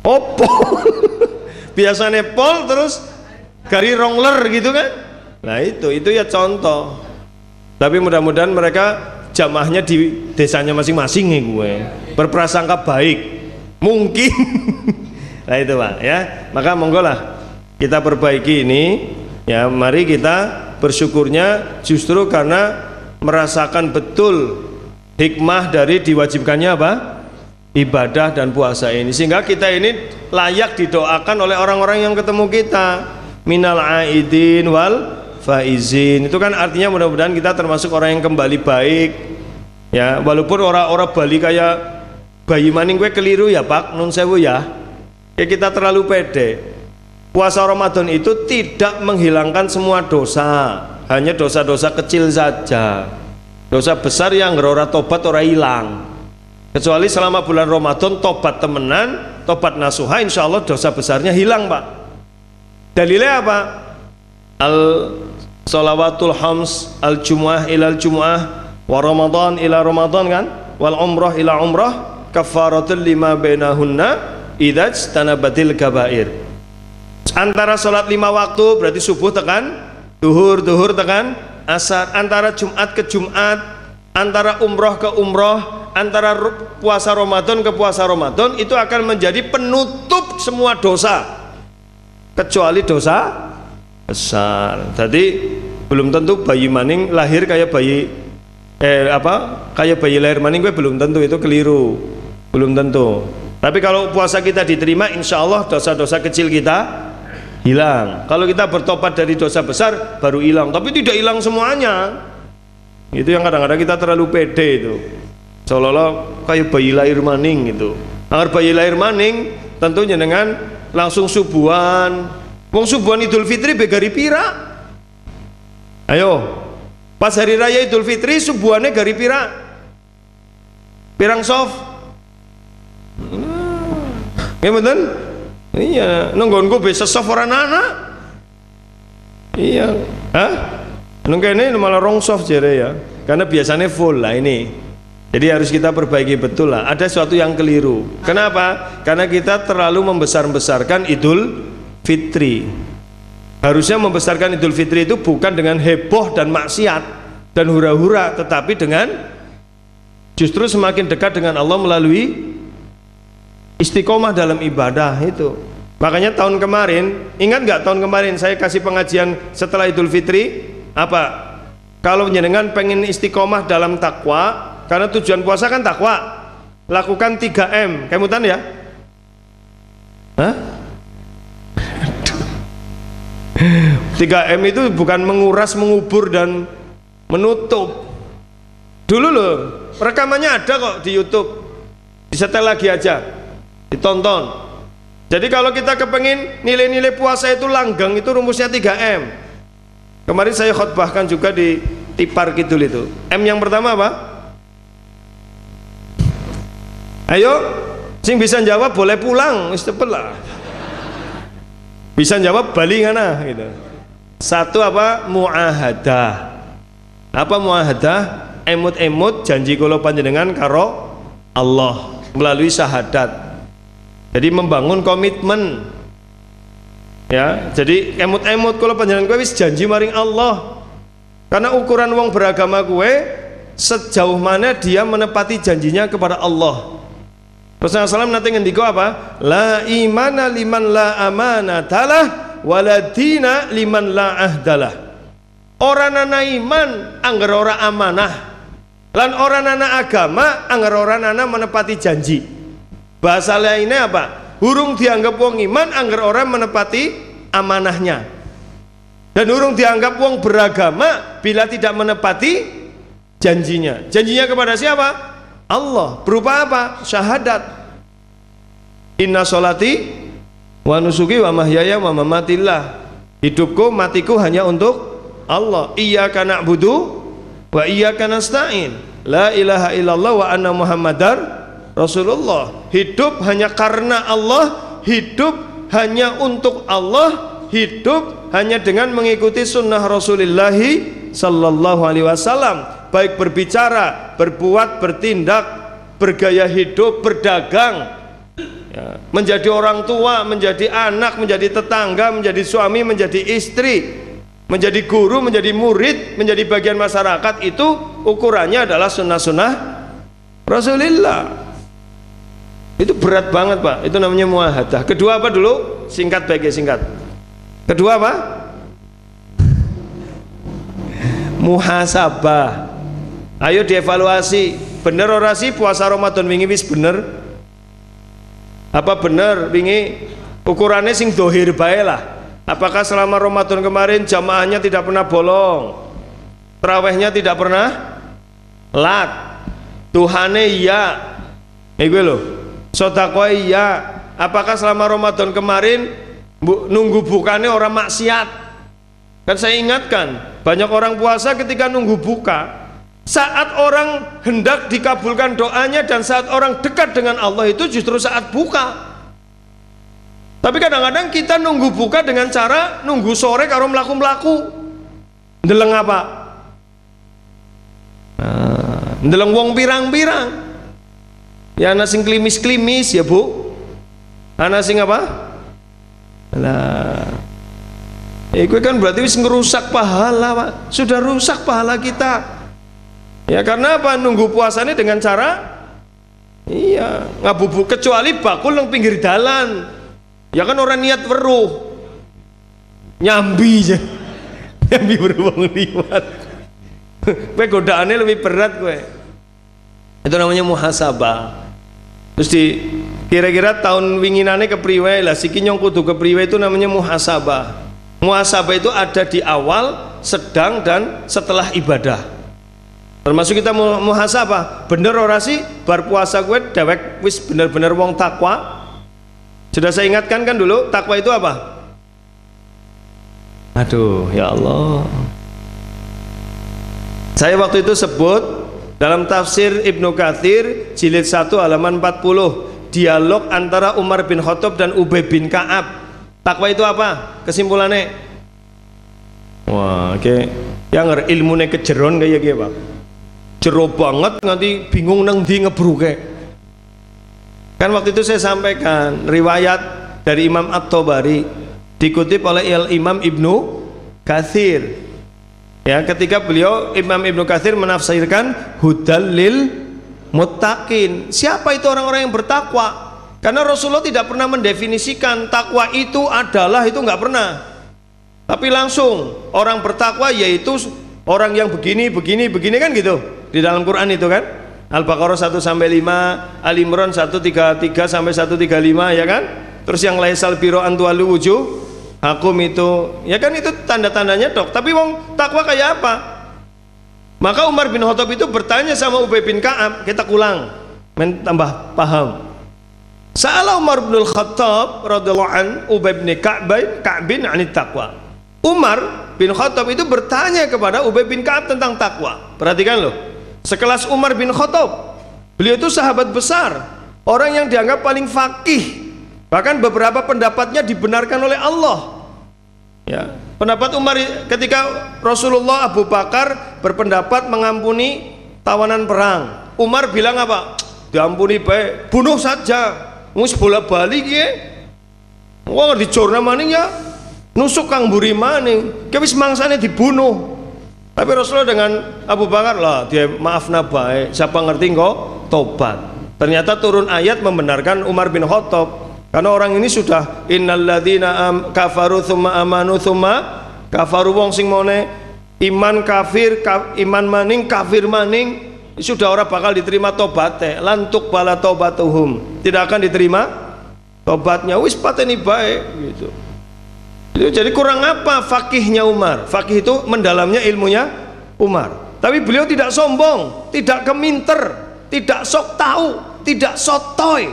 Opo. Biasanya pol terus gari rongler gitu kan. Nah itu ya contoh. Tapi mudah-mudahan mereka jamaahnya di desanya masing-masing nih gue berprasangka baik mungkin. Nah itu Pak ya, maka monggo lah kita perbaiki ini ya. Mari kita bersyukurnya justru karena merasakan betul hikmah dari diwajibkannya apa? Ibadah dan puasa ini, sehingga kita ini layak didoakan oleh orang-orang yang ketemu kita, minal aidin wal faizin. Itu kan artinya mudah-mudahan kita termasuk orang yang kembali baik ya, walaupun orang-orang Bali kayak bayi maning gue keliru ya Pak, nun sewu ya, kita terlalu pede. Puasa Ramadan itu tidak menghilangkan semua dosa, hanya dosa-dosa kecil saja. Dosa besar yang ora tobat ora hilang, kecuali selama bulan Ramadan tobat temenan, tobat nasuha, insya Allah dosa besarnya hilang Pak. Dalilnya apa? Al sholawatul hams, al jumu'ah ilal jumu'ah, wa ramadan ila ramadan kan, wal umrah ila umrah, kafaratul lima bainahunna idza tanabatil kabair. Antara sholat 5 waktu berarti subuh tekan duhur, duhur tekan asar, antara Jumat ke Jumat, antara umroh ke umroh, antara puasa Ramadan ke puasa Ramadan, itu akan menjadi penutup semua dosa kecuali dosa besar. Jadi belum tentu bayi maning lahir kayak bayi kayak bayi lahir maning gue, belum tentu, itu keliru, belum tentu. Tapi kalau puasa kita diterima, insya Allah dosa-dosa kecil kita hilang. Kalau kita bertobat dari dosa besar baru hilang, tapi tidak hilang semuanya. Itu yang kadang-kadang kita terlalu pede itu, seolah-olah kayak bayi lahir maning gitu. Agar bayi lahir maning tentunya dengan langsung subuhan. Wong subuhan Idul Fitri begari pira? Ayo, pas hari raya Idul Fitri subuhannya gari pira? Pirang soft? Gimana? Iya, nungguanku bisa soft orang anak. Iya, hah? Nunggu ini malah wrong soft jere ya, karena biasanya full lah ini. Jadi harus kita perbaiki betul lah. Ada sesuatu yang keliru. Kenapa? Karena kita terlalu membesar-besarkan Idul Fitri. Harusnya membesarkan Idul Fitri itu bukan dengan heboh dan maksiat dan hura-hura, tetapi dengan justru semakin dekat dengan Allah melalui istiqomah dalam ibadah itu. Makanya tahun kemarin, ingat nggak tahun kemarin saya kasih pengajian setelah Idul Fitri apa? Kalau jenengan pengen istiqomah dalam takwa, karena tujuan puasa kan takwa, lakukan 3M. Kemudian ya? Hah? 3M itu bukan menguras, mengubur dan menutup. Dulu loh, rekamannya ada kok di YouTube. Disetel lagi aja, ditonton. Jadi kalau kita kepengin nilai-nilai puasa itu langgang, itu rumusnya 3M. Kemarin saya khotbahkan juga di Tipar Kidul itu. M yang pertama apa? Ayo, sing bisa jawab boleh pulang, wis cepet lah. Bisa jawab bali ngana gitu. Satu apa? Muahadah. Apa muahadah? Emut-emut janji kula panjenengan karo Allah melalui syahadat. Jadi membangun komitmen ya. Jadi emut-emut kalau panjenengan kowe wis janji maring Allah, karena ukuran wong beragama kowe sejauh mana dia menepati janjinya kepada Allah. Rasulullah SAW nanti ngendiko apa? La imana liman la amanatalah waladina liman la ahdalah. Orang nana iman anggar ora amanah, lan orang nana agama anggar orang nana menepati janji. Bahasa lainnya apa? Hurung dianggap wong iman anggar orang menepati amanahnya, dan hurung dianggap wong beragama bila tidak menepati janjinya. Janjinya kepada siapa? Allah. Berupa apa? Syahadat. Inna sholati wa nusuki wa mahyaya wa mamatillah. Hidupku matiku hanya untuk Allah. Iyyaka na'budu wa iyyaka nasta'in. La ilaha illallah wa anna muhammadar Rasulullah. Hidup hanya karena Allah, hidup hanya untuk Allah, hidup hanya dengan mengikuti sunnah Rasulullah sallallahu alaihi wasallam, baik berbicara, berbuat, bertindak, bergaya hidup, berdagang, ya, menjadi orang tua, menjadi anak, menjadi tetangga, menjadi suami, menjadi istri, menjadi guru, menjadi murid, menjadi bagian masyarakat, itu ukurannya adalah sunnah-sunnah Rasulullah. Itu berat banget Pak, itu namanya muahadah. Kedua apa dulu? Singkat baik, singkat. Kedua apa? Muhasabah. Ayo dievaluasi, bener ora sih puasa Ramadan wingi wis bener? Apa bener wingi ukurannya sing dohir bae lah? Apakah selama Ramadan kemarin jamaahnya tidak pernah bolong, tarawihnya tidak pernah lat, Tuhane iya, gue loh, sodako iya. Apakah selama Ramadan kemarin nunggu bukanya orang maksiat? Kan saya ingatkan, banyak orang puasa ketika nunggu buka, saat orang hendak dikabulkan doanya dan saat orang dekat dengan Allah itu justru saat buka. Tapi kadang-kadang kita nunggu buka dengan cara nunggu sore karo mlaku-mlaku. Ndeleng apa? Ndeleng wong pirang-pirang. Ya ana sing klimis-klimis ya, Bu. Ana sing apa? Lah. Itu kan berarti wis ngerusak pahala, Pak. Sudah rusak pahala kita. Ya karena apa? Nunggu puasanya dengan cara iya, ngabubuk, kecuali bakul nang pinggir dalan. Ya kan orang niat weruh nyambi aja, nyambi berhubung liwat. Gue godaannya lebih berat gue. Itu namanya muhasabah. Terus di kira-kira tahun winginane kepriwe lah, siki nyong kudu kepriwe, itu namanya muhasabah. Muhasabah itu ada di awal, sedang dan setelah ibadah. Termasuk kita muhasabah, bener ora sih bar puasa gue dewek wis bener-bener wong takwa. Sudah saya ingatkan kan dulu, takwa itu apa? Aduh, ya Allah. Saya waktu itu sebut dalam tafsir Ibnu Katsir jilid 1 halaman 40, dialog antara Umar bin Khattab dan Ubay bin Ka'ab. Takwa itu apa? Kesimpulannya? Wah, oke. Yang ilmune kejeron kayak gitu, Pak. Jero banget nganti bingung nang ndi ngebruke. Kan waktu itu saya sampaikan riwayat dari Imam At-Tabari dikutip oleh Imam Ibnu Katsir. Ya, ketika beliau Imam Ibnu Katsir menafsirkan hudal lil muttaqin. Siapa itu orang-orang yang bertakwa? Karena Rasulullah tidak pernah mendefinisikan takwa itu adalah, itu nggak pernah. Tapi langsung orang bertakwa yaitu orang yang begini kan gitu. Di dalam Quran itu kan. Al-Baqarah 1 sampai 5, Al-Imran 133 sampai 135 ya kan? Terus yang laisal biro antualu wujuh hakum itu, ya kan itu tanda-tandanya dok. Tapi wong takwa kayak apa? Maka Umar bin Khattab itu bertanya sama Ubay bin Ka'ab, kita ulang, tambah paham. Sa'ala Umar bin Khattab radhiyallahu an Ubay bin Ka'bin anit taqwa. Umar bin Khattab itu bertanya kepada Ubay bin Ka'ab tentang takwa. Perhatikan loh. Sekelas Umar bin Khattab, beliau itu sahabat besar, orang yang dianggap paling faqih, bahkan beberapa pendapatnya dibenarkan oleh Allah. Ya, pendapat Umar ketika Rasulullah, Abu Bakar berpendapat mengampuni tawanan perang, Umar bilang apa? Diampuni baik, bunuh saja, wis bola-balik ya. Wah dicurna maning ya, nusuk kang buri maning, kewis mangsane dibunuh. Tapi Rasulullah dengan Abu Bakar lah dia maaf nabai, siapa ngerti kok tobat. Ternyata turun ayat membenarkan Umar bin Khattab, karena orang ini sudah innalladzina kafaru tsumma amanu tsumma kafaru, wong sing mone iman kafir iman maning kafir maning sudah orang bakal diterima tobatnya, lantuk bala tobatuhum, tidak akan diterima tobatnya, wis pateni baik gitu. Jadi kurang apa fakihnya Umar? Fakih itu mendalamnya ilmunya Umar. Tapi beliau tidak sombong, tidak keminter, tidak sok tahu, tidak sotoy.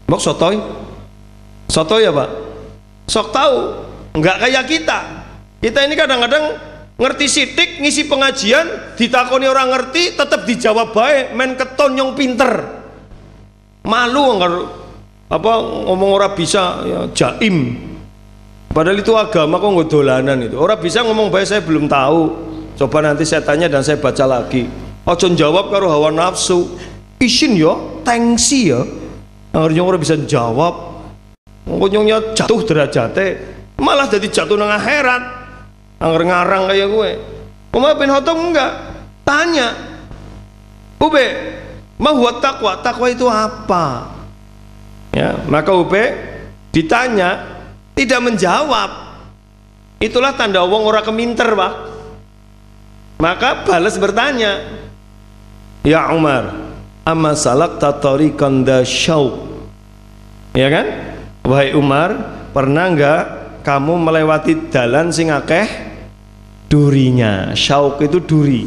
Mau sotoy? Sotoy ya Pak? Sok tahu. Enggak kayak kita. Kita ini kadang-kadang ngerti sitik, ngisi pengajian, ditakoni orang ngerti, tetap dijawab baik, main keton yang pinter. Malu enggak apa ngomong orang bisa ya jaim. Padahal itu agama kok nggak dolanan itu. Orang bisa ngomong baik saya belum tahu. Coba nanti saya tanya dan saya baca lagi. Ojo jawab karo hawa nafsu. Isin yo, tengsi yo. Akhirnya orang bisa jawab, ngonyongnya jatuh derajatnya, malah jadi jatuh nang akhirat. Angger ngarang kayak gue. Umar bin Khattab enggak, tanya, Ube, ma huwa taqwa? Taqwa itu apa? Ya, maka Ube ditanya, tidak menjawab. Itulah tanda wong ora keminter, Pak. Maka balas bertanya, ya Umar, amma salakta tariqan dha syauq. Ya kan? Wahai Umar, pernah enggak kamu melewati dalan sing akeh durinya? Syauq itu duri.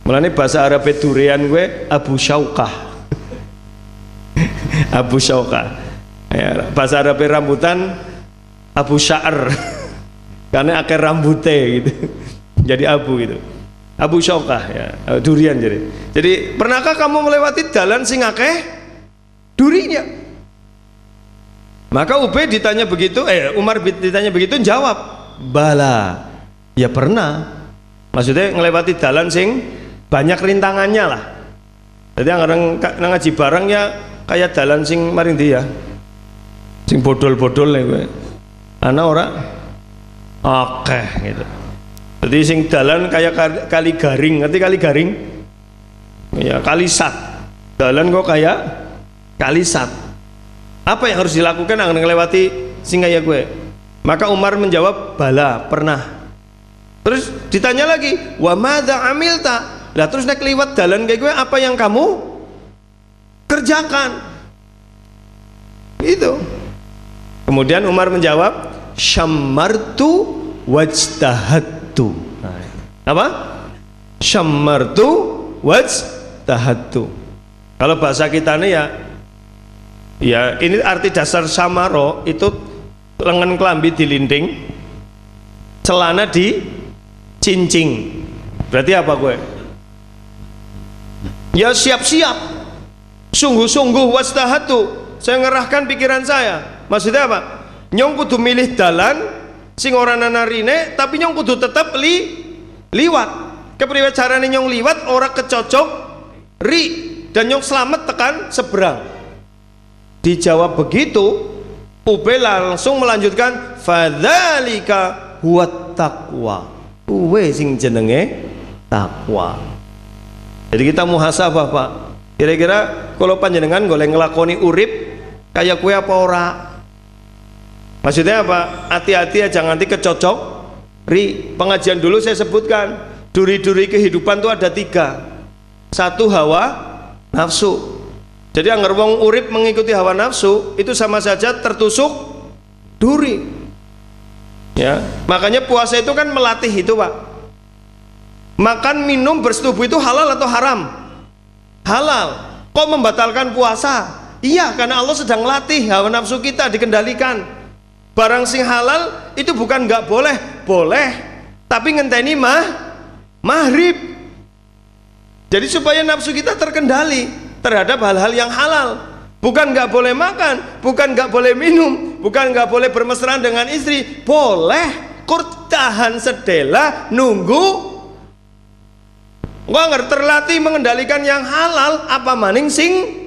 Mulane bahasa Arab durian gue Abu Syaukah. Abu Syaukah. Ya, bahasa Arab rambutan Abu Sya'ar. Karena akeh rambutnya gitu. Jadi abu gitu. Abu Syaukah ya, durian jadi. Jadi pernahkah kamu melewati dalan sing akeh durinya? Maka Ubay ditanya begitu, Umar ditanya begitu jawab, bala. Ya pernah. Maksudnya ngelewati dalan sing banyak rintangannya lah. Jadi orang ngaji bareng ya kayak dalan sing maring dia. Sing bodol-bodol nih gue. Ana ora oke gitu. Jadi sing dalan kayak kali garing, ngerti kali garing? Ya kali sat. Dalan kok kayak kali sat. Apa yang harus dilakukan agar ngelewati sing kayak gue? Maka Umar menjawab, bala, pernah. Terus ditanya lagi, wa madza amilta? Lah terus nek liwat dalan kayak gue, apa yang kamu kerjakan? Itu. Kemudian Umar menjawab, syammartu wajtahattu. Apa? Syammartu wajtahattu. Kalau bahasa kita nih ya ini arti dasar samaro itu lengan kelambi dilinding, celana di cincing. Berarti apa gue? Ya siap-siap, sungguh-sungguh wajtahattu. Saya ngerahkan pikiran saya. Maksudnya apa? Nyong kudu milih dalan sing ora nanarine, tapi nyong kudu tetap liwat. Kepriwe carane nyong liwat ora kecocok ri dan nyong selamat tekan seberang. Dijawab begitu, Ubay langsung melanjutkan, fadzalika huwa taqwa. Uwe sing jenenge takwa. Jadi kita muhasabah, Pak. Kira-kira kalau panjenengan golek ngelakoni urip kayak kue apa ora? Maksudnya apa? Hati-hati aja nganti kecocok ri. Pengajian dulu saya sebutkan duri-duri kehidupan itu ada 3. 1 hawa nafsu. Jadi anggar wong urip mengikuti hawa nafsu itu sama saja tertusuk duri. Ya, makanya puasa itu kan melatih itu, Pak. Makan minum bersetubuh itu halal atau haram? Halal. Kok membatalkan puasa? Iya, karena Allah sedang latih hawa nafsu kita dikendalikan. Barang sing halal itu bukan nggak boleh, boleh, tapi ngenteni maghrib. Jadi supaya nafsu kita terkendali terhadap hal-hal yang halal. Bukan nggak boleh makan, bukan nggak boleh minum, bukan nggak boleh bermesraan dengan istri, boleh kurtahan sedela nunggu. Gua nggak terlatih mengendalikan yang halal apa maning sing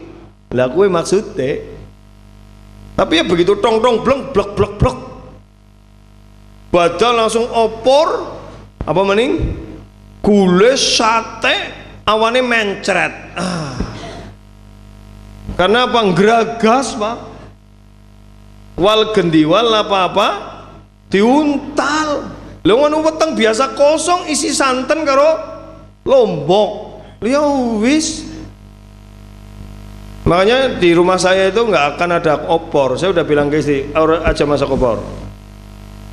lah kue maksudnya. Tapi ya begitu tong bleng blok badal langsung opor apa maning gule sate awane mencret. Karena apa? Geragas, Pak. Wal gendiwal apa-apa diuntal. Lha ngono weteng biasa kosong isi santen karo lombok. Ya wis. Makanya di rumah saya itu nggak akan ada opor. Saya udah bilang ke istri, aja masak opor.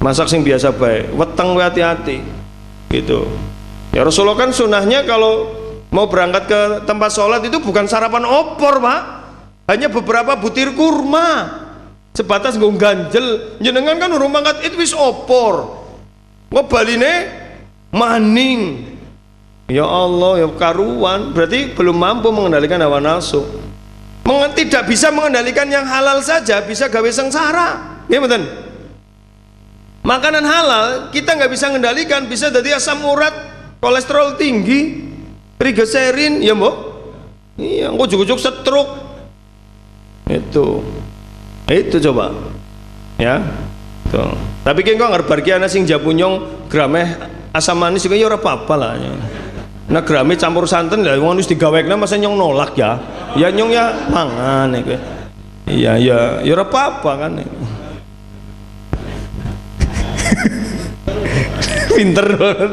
Masak sing biasa baik. Weteng hati-hati. Gitu. Ya Rasulullah kan sunahnya kalau mau berangkat ke tempat sholat itu bukan sarapan opor, Pak. Hanya beberapa butir kurma sebatas nggo ganjel. Jenengan kan urung mangkat itu wis opor. Ngebaline maning. Ya Allah, ya karuan. Berarti belum mampu mengendalikan hawa nafsu. Tidak bisa mengendalikan yang halal saja bisa gawe sengsara. Ya betul. Makanan halal kita nggak bisa mengendalikan, bisa jadi asam urat, kolesterol tinggi, triglycerin, ya mbok. Iya, ujuk-ujuk stroke. Itu coba ya tuh. Tapi kengko ngarep bar ki ana sing jabunyong grameh asam manis iku ya ora apa-apa lah ya. Nah grameh campur santen lah wong wis digawekna masa nyong nolak ya. Ya nyong ya mangan iku. Iya ya ora apa-apa kan. Pinter banget.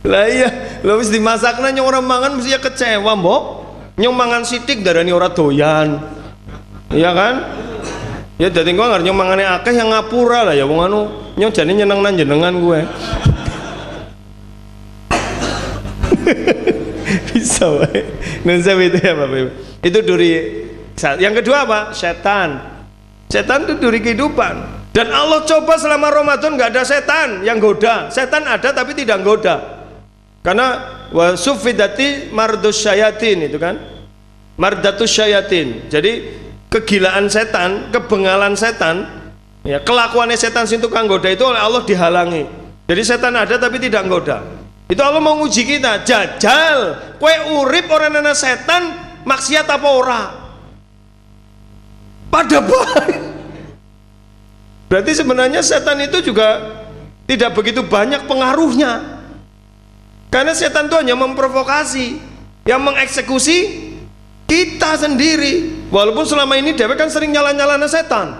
Lah iya, lha wis dimasakna nyong ora mangan mesti ya kecewa, Mbok. Nyong mangan sithik darani ora doyan. Iya kan? Ya dadi engko ngarep nyong mangane akeh yang ngapura lah ya wong anu nyong jane nyenengna jenengan gue. Bisa wae. Nunsa itu ya Bapak Ibu. Itu duri. Yang kedua apa? Setan. Setan itu duri kehidupan. Dan Allah coba selama Ramadan nggak ada setan yang goda. Setan ada tapi tidak goda. Karena wa sufidati mardus syayatin itu kan. Mardatus syayatin. Jadi kegilaan setan, kebengalan setan, ya kelakuannya setan sintu kang goda itu oleh Allah dihalangi. Jadi setan ada tapi tidak goda. Itu Allah mau nguji kita. Jajal, kue urip orang nana setan maksiat apa ora? Pada baik. Berarti sebenarnya setan itu juga tidak begitu banyak pengaruhnya. Karena setan itu hanya memprovokasi, yang mengeksekusi kita sendiri. Walaupun selama ini dewek kan sering nyala-nyalana setan.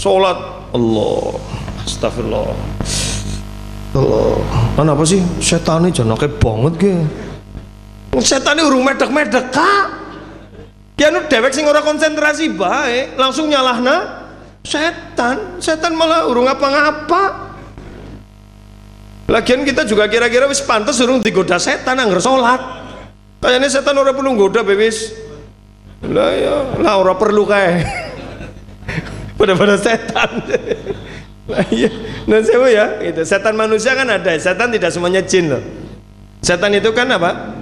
Sholat Allah, astagfirullah. Allah, kenapa sih setan ini janaknya banget ke? Setan ini urung medek-medek kak. Kianu dewek sing ora konsentrasi baik, langsung nyalahna setan. Setan malah urung apa-ngapa. Lagian kita juga kira-kira wis pantes urung digoda setan anggar sholat. Kayaknya setan ora perlu nggoda bebis. Lah ya, lah ora perlu kae. Pada setan. Lah iya, nah sewa ya, itu setan manusia kan ada, setan tidak semuanya jin loh. Setan itu kan apa?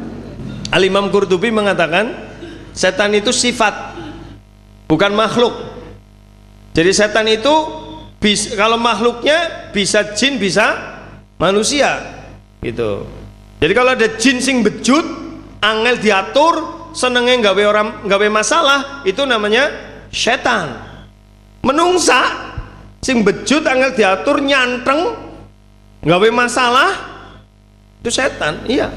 Al-Imam Qurtubi mengatakan setan itu sifat, bukan makhluk. Jadi setan itu kalau makhluknya bisa jin, bisa manusia gitu. Jadi kalau ada jin sing bejut, angel diatur, senengnya gawe masalah, itu namanya setan. Menungsa sing bejut angel diatur nyanteng gawe masalah itu setan. Iya,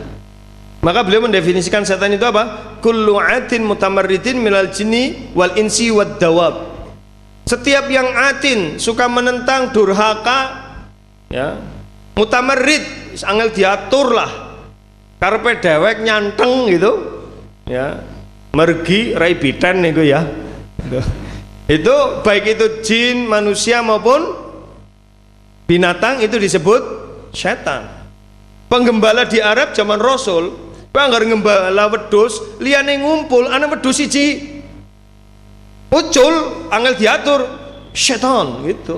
maka beliau mendefinisikan setan itu apa? Kullu atin mutamarridin minal jinni wal insi wad dawab. Setiap yang atin, suka menentang, durhaka ya, mutamarrid angel diatur lah, karepe dewek nyanteng gitu ya, mergi rai biten niku ya gitu. Itu baik itu jin, manusia maupun binatang itu disebut setan. Penggembala di Arab zaman Rasul banggar ngembala wedhus liyane ngumpul ana wedhus siji ucul angel diatur setan gitu.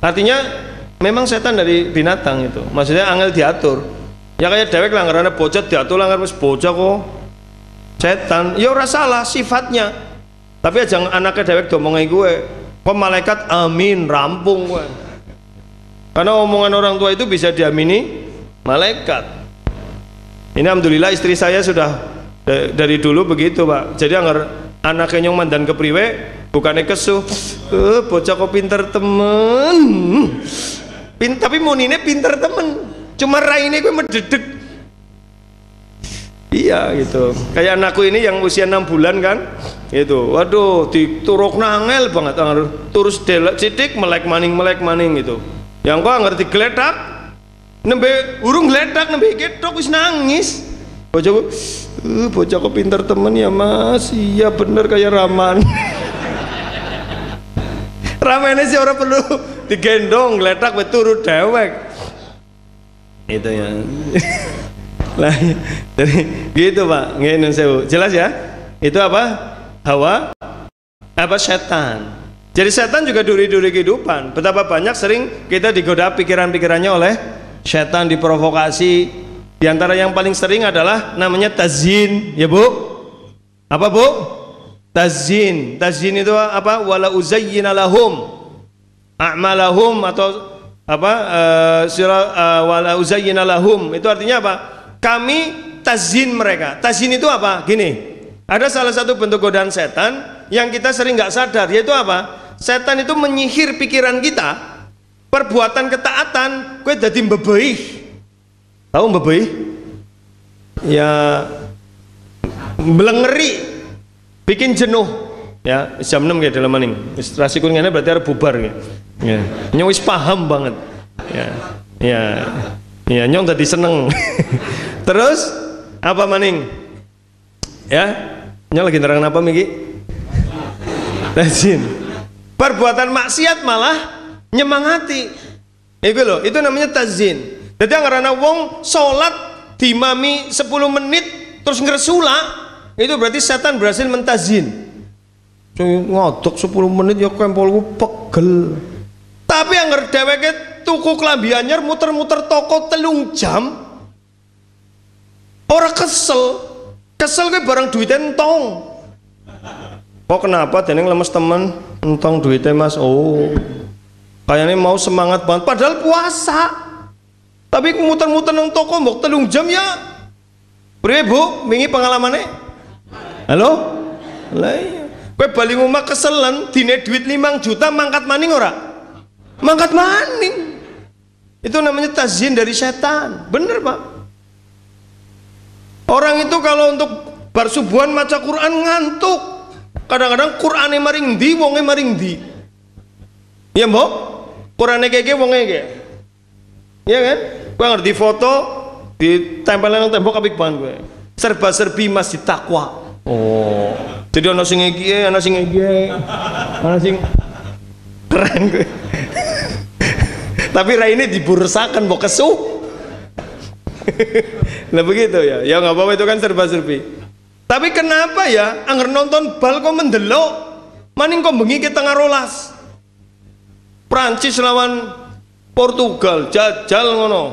Artinya memang setan dari binatang itu, maksudnya angel diatur. Ya kayak dewek langgaran bocah diatur langgar wis bocah kok setan. Ya ora salah sifatnya. Tapi aja anaknya dewek domongi gue kok malaikat amin rampung gue. Karena omongan orang tua itu bisa diamini malaikat. Ini alhamdulillah istri saya sudah dari dulu begitu Pak. Jadi anaknya nyong mandan kepriwe bukannya kesuh, bocah kok pinter temen. Tapi munine pinter temen, cuma raine gue mededek. Iya gitu. Kayak anakku ini yang usia 6 bulan kan, itu, waduh, dituruk nangel banget, terus delek sidik melek maning gitu. Yang kok ngerti geledak, nembe urung geledak nembe ketok wis nangis. Bocahku, bocah kok pinter temen ya mas, iya bener kayak Raman. Ramene sih orang perlu digendong, geledak beturut dewek. Itu ya. Lah, jadi gitu Pak, ngene sewu. Jelas ya? Itu apa? Hawa, apa setan. Jadi setan juga duri-duri kehidupan. Betapa banyak sering kita digoda pikiran-pikirannya oleh setan, diprovokasi. Di antara yang paling sering adalah namanya tazyin, ya Bu. Apa Bu? Tazyin. Tazyin itu apa? Wala uzayyina lahum a'malahum atau apa? Wala uzayyina lahum. Itu artinya apa? Kami tazyin mereka. Tazyin itu apa? Gini, Ada salah satu bentuk godaan setan yang kita sering nggak sadar, yaitu apa? Setan itu menyihir pikiran kita. Perbuatan ketaatan, gue jadi bebeih. Tahu bebeih? Ya, belengeri, bikin jenuh. Ya, jam 6 kayak dalam maning. Istrasi kuningannya berarti harus bubar ya. Ya, nyowis paham banget. Ya, nyong tadi seneng. Terus apa maning? Ya, nyong lagi nerang apa Miki? Tazin. Perbuatan maksiat malah nyemangati. Itu namanya tazin. Jadi karena wong sholat dimami 10 menit terus ngeresula, itu berarti setan berhasil mentazin. Ngodok 10 menit ya kempolku pegel. Tapi yang ngerdeweke tuku klambi anyar muter-muter toko 3 jam. Orang kesel ke barang duitnya entong. Kok kenapa dening lemes temen entong duitnya mas? Oh, kayaknya mau semangat banget padahal puasa. Tapi muter-muter nang toko mbok 3 jam ya. Priye Bu, wingi pengalamannya? Halo? Lah iya. Kowe bali ngomah keselen dine duit 5 juta mangkat maning ora? Mangkat maning. Itu namanya tazyin dari setan. Bener Pak. Orang itu kalau untuk bersubuhan maca Quran ngantuk. Kadang-kadang Qur'ane maring ndi, wonge maring ndi. Ya mbok? Qur'ane keke wonge keke. Iya kan? Kowe ngerti foto ditempelin nang tembok apik banget kowe. Serba-serbi masjid takwa. Oh. Jadi ana sing iki, ana sing iki. Ana sing keren kowe. Tapi raine dibursakan mbok kesuh. Nah begitu ya. Ya nggak apa-apa, itu kan serba-serbi. Tapi kenapa ya angger nonton bal kok mendelok maning kok bengi ke tengah rolas. Prancis lawan Portugal jajal ngono.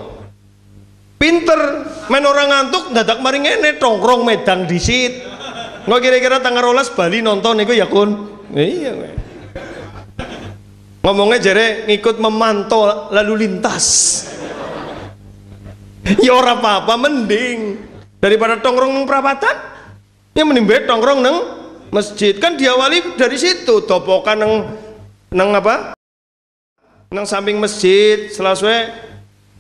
Pinter main orang ngantuk dadak maring ngene tongkrong medang disit. Nggak kira-kira tengah rolas Bali nonton iku ya kun. Iya. Ngomongnya jare ngikut memantau lalu lintas. Ya ora apa-apa, mending daripada tongkrong nang perapatan. Ya mending bae tongkrong nang masjid. Kan diawali dari situ, topokan nang apa? Nang samping masjid, selesai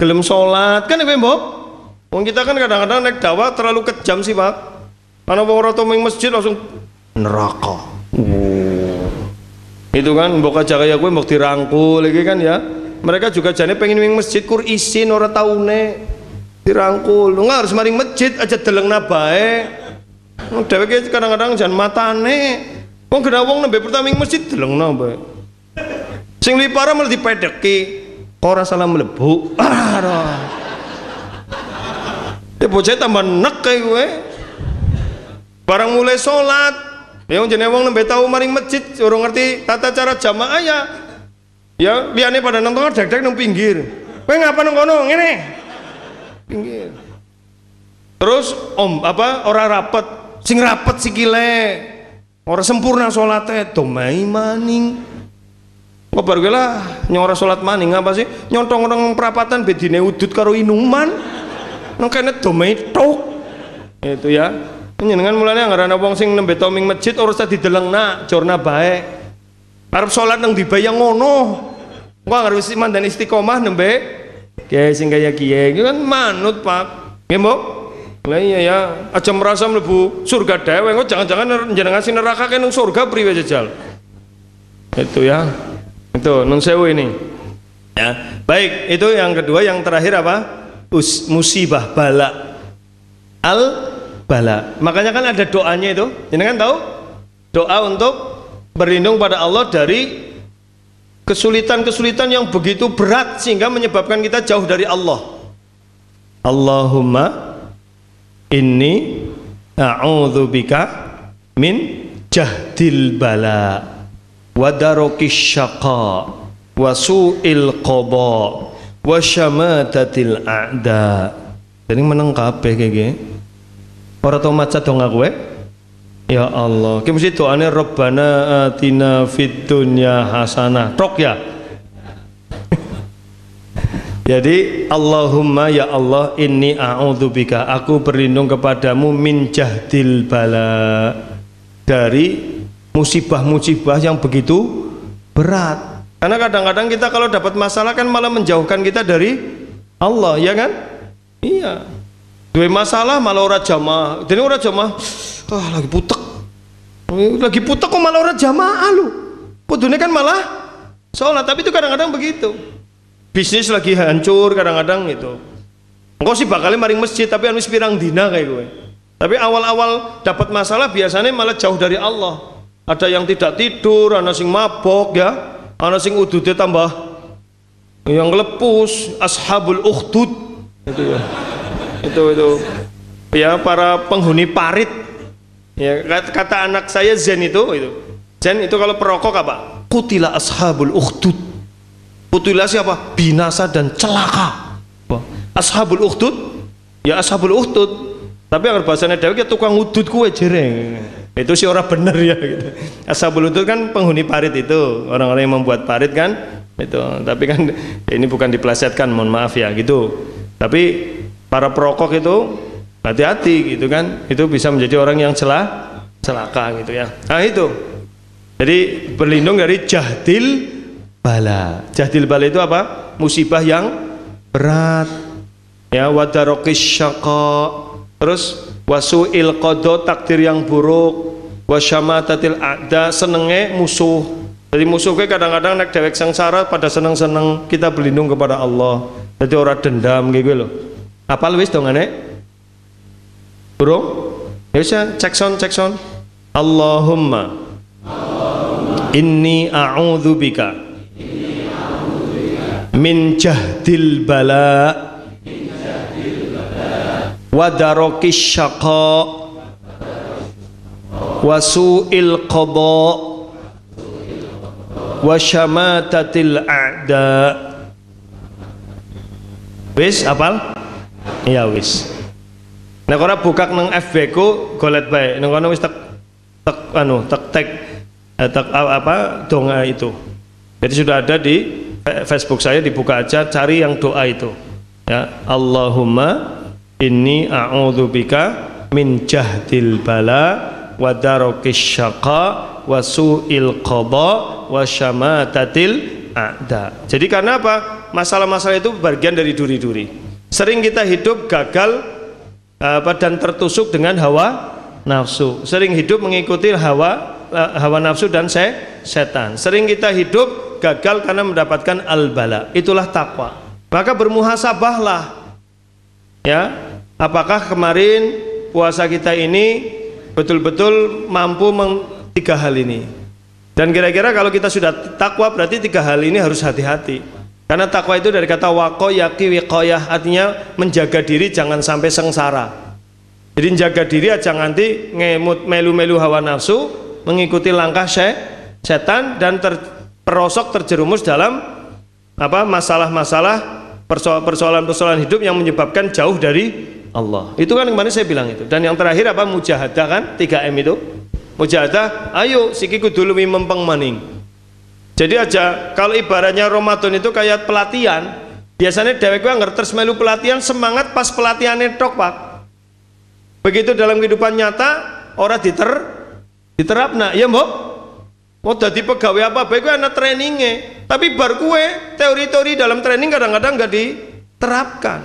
gelem salat. Kan iku mbok. Wong kita kan kadang-kadang naik dakwah terlalu kejam sih, Pak. Ana wong ora tau masjid langsung neraka. Itu kan mbok aja kaya kowe mbok dirangkul iki kan ya. Mereka juga jane pengen ning masjid kur isin ora taune. Dirangkul. Lu nggak harus maring masjid aja delengna bae. Dheweke kadang-kadang jan matane. Wong gena wong nembe pertama ing masjid delengna bae. Sing lipara malah dipedheki. Ora salah mlebu. Ya bocah tambah nek kae kowe. Barang mulai salat, ya wong jenenge wong nembe tau maring masjid, ora ngerti tata cara jamaah ya. Ya liyane pada nonton dek-dek nang pinggir. Kowe ngapa nang kono? Ngene. Pinggir. Terus ora rapet. Sing rapet sikile. Ora sempurna salate, domai maning. Kok bar kowe lah nyora salat maning apa sih? Nyontong nang perapatan bedine udut karo inuman. Nang kene domai tok. Itu ya. Jenengan mulane anggar ana wong sing nembe tau ming masjid ora usah didelengna, jorna bae. Arep salat nang dibayang ngono. Engko anggar wis mandani istiqomah nembe kiye sing kaya kiye iki kan manut, Pak. Nggih, Mbok? Lah iya ya, aja merasa mlebu surga dhewe, kok jangan-jangan jenengan sing neraka nang surga priwe jajal. Itu ya. Itu nun sewu ini. Ya. Baik, itu yang kedua, yang terakhir apa? Musibah bala. Bala. Makanya kan ada doanya itu. Jenengan tahu? Doa untuk berlindung pada Allah dari kesulitan-kesulitan yang begitu berat sehingga menyebabkan kita jauh dari Allah. Allahumma inni a'udzubika min jahdil bala wa darokis syaqa wa su'il qada wa syamatatil a'da. Jadi meneng kabeh kaya ora tau maca dong aku ya Allah ki mesti doane Rabbana atina fid dunya hasanah tok ya. Jadi Allahumma ya Allah inni a'udzubika, aku berlindung kepadamu min jahdil bala dari musibah-musibah yang begitu berat. Karena kadang-kadang kita kalau dapat masalah kan malah menjauhkan kita dari Allah, ya kan? Iya. Dua masalah malah ora jamaah. Jadi ora jamaah, lagi putek. Lagi putek kok malah ora jamaah lu. Kudune kan malah sholat, tapi itu kadang-kadang begitu. Bisnis lagi hancur kadang-kadang itu. Engkau sih bakalnya maring masjid tapi anu pirang dina kayak gue. Tapi awal-awal dapat masalah biasanya malah jauh dari Allah. Ada yang tidak tidur, ana sing mabok ya. Ana sing udude tambah yang lepus, ashabul ukhdud itu ya. Itu ya, para penghuni parit ya, kata anak saya Zen itu Zen itu kalau perokok apa? Kutila ashabul ukhdud. Kutila siapa? Binasa dan celaka. Ashabul ukhdud ya ashabul ukhdud, tapi yang bahasanya dewek ya tukang udud kue jereng. Itu sih orang bener ya gitu. Ashabul ukhdud kan penghuni parit itu, orang-orang yang membuat parit kan itu. Tapi kan ini bukan dipelesetkan, mohon maaf ya gitu. Tapi para perokok itu hati-hati gitu kan, itu bisa menjadi orang yang celaka gitu ya. Nah itu, jadi berlindung dari jahdil bala. Jahdil bala itu apa? Musibah yang berat ya, wadarokis syaqa, terus wasu'il qadha, takdir yang buruk, wasyamatatil a'da, senenge musuh. Jadi musuhnya kadang-kadang nek dewek sengsara pada seneng-seneng, kita berlindung kepada Allah. Jadi orang dendam gitu loh. Apal wis dongane? Burung? Ya bisa cek sound. Allahumma inni a'udzubika min jahdil bala wa darokis syaqa wa su'il qadha wa syamatatil a'da. Wis apal? Iya wis. Nek ora buka nang FB ku golet bae. Nang kono wis tek apa donga itu. Jadi sudah ada di Facebook saya, dibuka aja, cari yang doa itu. Ya, Allahumma inni a'udzubika min jahdil bala wa darokis syaqa wa su'il qadha wa syamatatil a'da. Jadi karena apa? Masalah-masalah itu bagian dari duri-duri. Sering kita hidup gagal dan tertusuk dengan hawa nafsu. Sering hidup mengikuti hawa nafsu dan setan. Sering kita hidup gagal karena mendapatkan al-bala. Itulah takwa. Maka bermuhasabahlah. Ya, apakah kemarin puasa kita ini betul-betul mampu tiga hal ini? Dan kira-kira kalau kita sudah takwa berarti tiga hal ini harus hati-hati. Karena takwa itu dari kata waqo yaqi wiqayah, artinya menjaga diri jangan sampai sengsara. Jadi menjaga diri aja nganti ngemut melu-melu hawa nafsu, mengikuti langkah setan dan terjerumus dalam apa masalah-masalah persoalan-persoalan hidup yang menyebabkan jauh dari Allah. Itu kan kemarin saya bilang itu. Dan yang terakhir apa? Mujahadah kan, 3M itu. Mujahadah, ayo sikiku dulu mempeng maning. Jadi aja kalau ibaratnya Ramadan itu kayak pelatihan, biasanya dewek gue ngertes melu pelatihan, semangat pas pelatihannya tok Pak. Begitu dalam kehidupan nyata orang diterapna, ya mbok. Mau jadi pegawai apa baik gue anak trainingnya, tapi bar gue teori-teori dalam training kadang-kadang nggak diterapkan.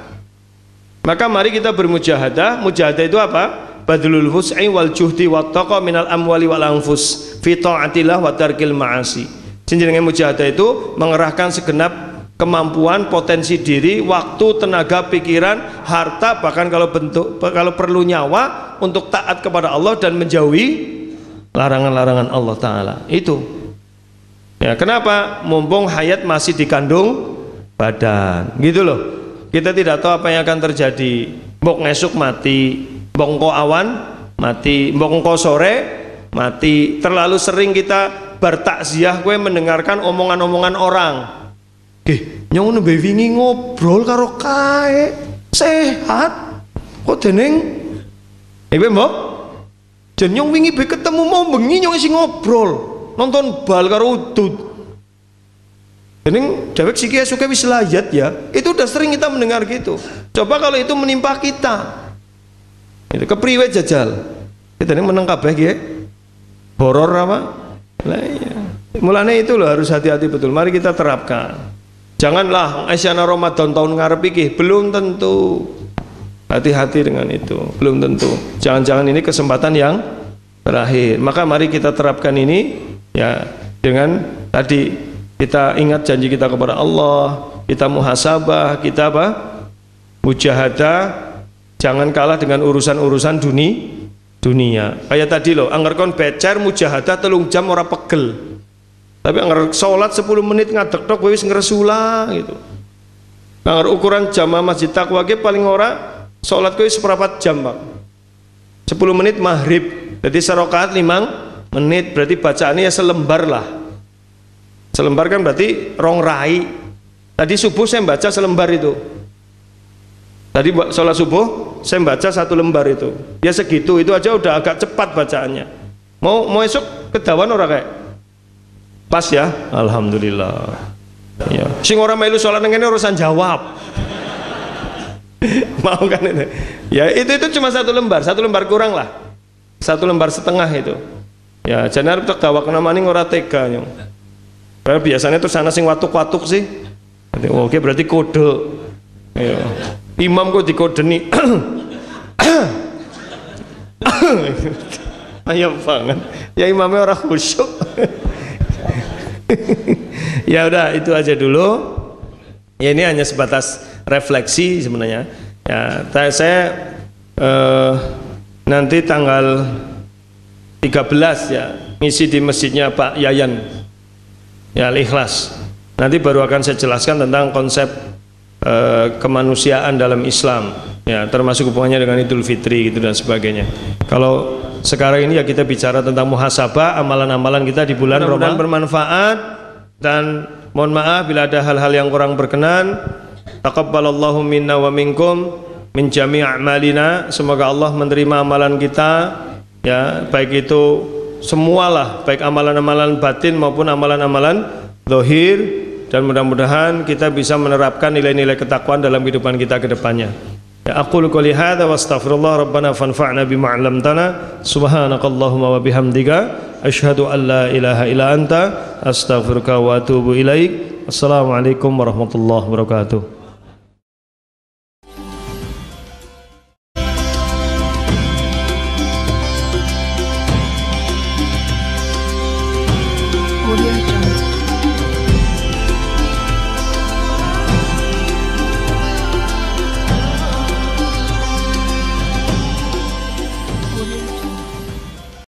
Maka mari kita bermujahadah. Mujahadah itu apa? Badlul hus'i wal juhdi wat taqa minal amwali wal anfus fi ta'atillah wa tarkil ma'asi. Jenengan mujahadah itu mengerahkan segenap kemampuan, potensi diri, waktu, tenaga, pikiran, harta, bahkan kalau perlu nyawa untuk taat kepada Allah dan menjauhi larangan-larangan Allah Ta'ala. Itu ya, kenapa? Mumpung hayat masih dikandung badan gitu loh. Kita tidak tahu apa yang akan terjadi. Mbok ngesuk mati, mbok engko awan mati, mbok engko sore mati. Terlalu sering kita bertakziah gue mendengarkan omongan-omongan orang. Nyong nembe wingi ngobrol karo kae sehat kok dening mbok jen nyong wingi be ketemu mau bengi nyong isi ngobrol nonton bal karo udud dening dewek siki suka wis layat ya. Itu udah sering kita mendengar gitu. Coba kalau itu menimpa kita, itu kepriwe jajal kita ning meneng kabeh nggih. horor apa? Nah, iya. Mulanya itu loh harus hati-hati betul. Mari kita terapkan. Janganlah Asyana Ramadan tahun ngarep iki, belum tentu. Hati-hati dengan itu, belum tentu. Jangan-jangan ini kesempatan yang terakhir. Maka mari kita terapkan ini ya dengan tadi kita ingat janji kita kepada Allah, kita muhasabah, kita apa? Mujahadah, jangan kalah dengan urusan-urusan dunia. Kayak tadi loh, anggar kon becer mujahadah 3 jam ora pegel. Tapi anggar sholat 10 menit ngadek-dek wis ngresula gitu. Anggar ukuran jamaah masjid takwa ke paling ora sholat kowe seperempat jam, Pak. 10 menit maghrib. Jadi serokaat 5 menit, berarti bacaannya ya selembar lah. Selembar kan berarti rong rai. Tadi subuh saya baca selembar itu. Tadi sholat subuh saya baca 1 lembar itu. Ya segitu, itu aja udah agak cepat bacaannya. Mau esok kedawan ora kayak? Pas ya, alhamdulillah. Ya. Sing ora melu sholat nang kene urusan jawab. Mau kan itu? Ya itu cuma 1 lembar, 1 lembar kurang lah. 1 lembar setengah itu. Ya jangan harus terdawa kena maning ora tega nyong. Karena biasanya terus sana sing watuk-watuk sih. Oke berarti kode. Ayo. Imam kok dikodeni. Ayo banget. Ya imamnya orang khusyuk. Ya udah itu aja dulu. Ya ini hanya sebatas refleksi sebenarnya. Ya saya nanti tanggal 13 ya misi di masjidnya Pak Yayan ya Al-Ikhlas. Nanti baru akan saya jelaskan tentang konsep kemanusiaan dalam Islam ya, termasuk hubungannya dengan Idul Fitri gitu dan sebagainya. Kalau sekarang ini ya kita bicara tentang muhasabah amalan-amalan kita di bulan Ramadan bermanfaat, dan mohon maaf bila ada hal-hal yang kurang berkenan. Taqabbalallahu minna wa minkum min jami' a'malina. Semoga Allah menerima amalan kita ya, baik itu semualah, baik amalan-amalan batin maupun amalan-amalan zahir, dan mudah-mudahan kita bisa menerapkan nilai-nilai ketakwaan dalam kehidupan kita ke depannya. Ya aqulu qouli hadza wa astaghfirullah rabbana fanfa'na bima 'allamtana subhanakallahumma wa bihamdika asyhadu an la ilaha illa anta astaghfiruka wa atubu ilaik. Assalamualaikum warahmatullahi wabarakatuh.